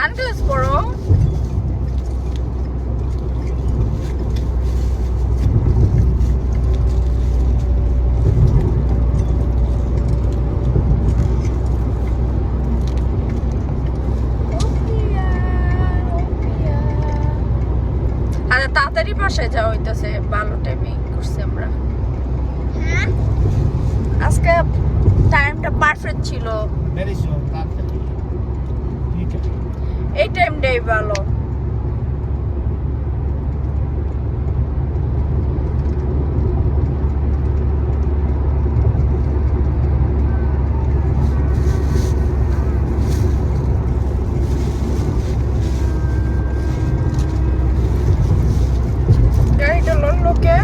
Sunglass পরো। আরে তাড়াতাড়ি বাসায় যাওয়া হইতেছে, ভালো টাইমে করছি আমরা। আজকে টাইমটা পারফেক্ট ছিল, এই টাইমটাই ভালো। গাড়িটা লড়লো কে?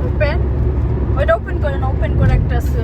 ওপেন, ওইটা ওপেন করেন, ওপেন করে একটা আছে।